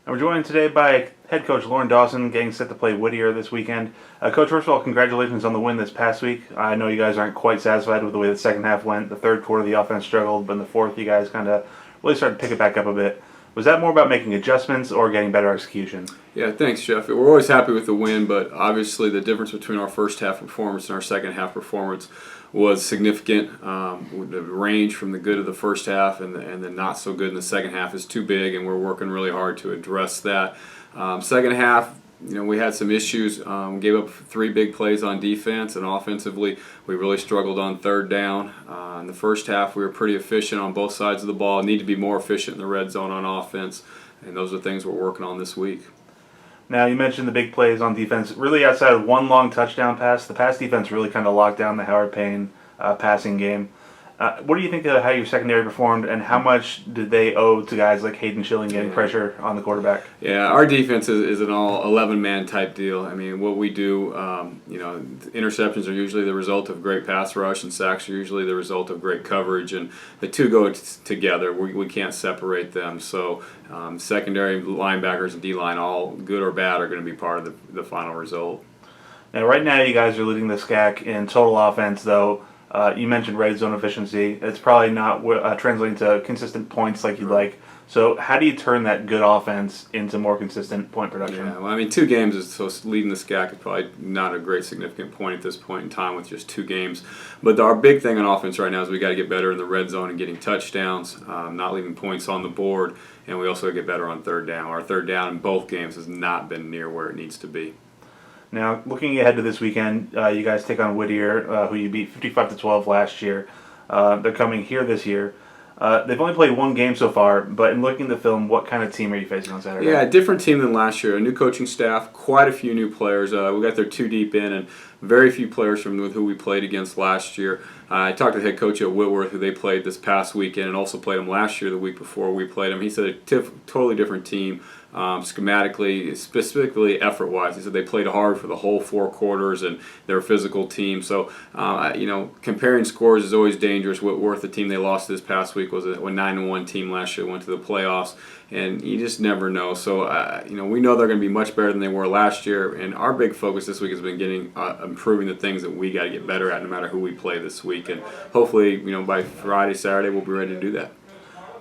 And we're joined today by head coach Lauren Dawson, getting set to play Whittier this weekend. Coach, first of all, congratulations on the win this past week. I know you guys aren't quite satisfied with the way the second half went. The third quarter, the offense struggled, but in the fourth, you guys kind of really started to pick it back up a bit. Was that more about making adjustments or getting better execution? Yeah, thanks, Jeff. We're always happy with the win, but obviously the difference between our first half performance and our second half performance was significant. The range from the good of the first half and the not so good in the second half is too big, and we're working really hard to address that. Second half, we had some issues. Gave up 3 big plays on defense, and offensively, we really struggled on third down. In the first half, we were pretty efficient on both sides of the ball. Need to be more efficient in the red zone on offense, and those are things we're working on this week. Now, you mentioned the big plays on defense. Really, outside of one long touchdown pass, the pass defense really kind of locked down the Howard Payne passing game. What do you think of how your secondary performed, and how much did they owe to guys like Hayden Schilling getting pressure on the quarterback? Yeah, our defense is an all 11-man type deal. I mean, what we do, interceptions are usually the result of great pass rush, and sacks are usually the result of great coverage, and the two go together. We can't separate them. So secondary linebackers and D-line, all good or bad, are going to be part of the final result. Now, right now, you guys are leading the SCAC in total offense, though. You mentioned red zone efficiency. It's probably not translating to consistent points like you'd like. So how do you turn that good offense into more consistent point production? Yeah, well, I mean, 2 games so leading the SCAC is probably not a great significant point at this point in time with just 2 games. But our big thing on offense right now is we got to get better in the red zone and getting touchdowns, not leaving points on the board, and we also got to get better on third down. Our third down in both games has not been near where it needs to be. Now, looking ahead to this weekend, you guys take on Whittier, who you beat 55-12 last year. They're coming here this year. They've only played 1 game so far, but in looking at the film, what kind of team are you facing on Saturday? Yeah, a different team than last year. A new coaching staff, quite a few new players. We got there 2 deep in, and very few players from who we played against last year. I talked to the head coach at Whitworth, who they played this past weekend, and also played him last year, the week before we played him. He said a totally different team. Schematically, specifically effort-wise. He said they played hard for the whole 4 quarters, and they're a physical team. So, comparing scores is always dangerous. Whitworth, the team they lost this past week, was a 9-1 team last year, went to the playoffs, and you just never know. So, we know they're going to be much better than they were last year, and our big focus this week has been improving the things that we got to get better at no matter who we play this week. And hopefully, by Friday, Saturday, we'll be ready to do that.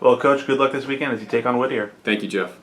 Well, Coach, good luck this weekend as you take on Whittier. Thank you, Jeff.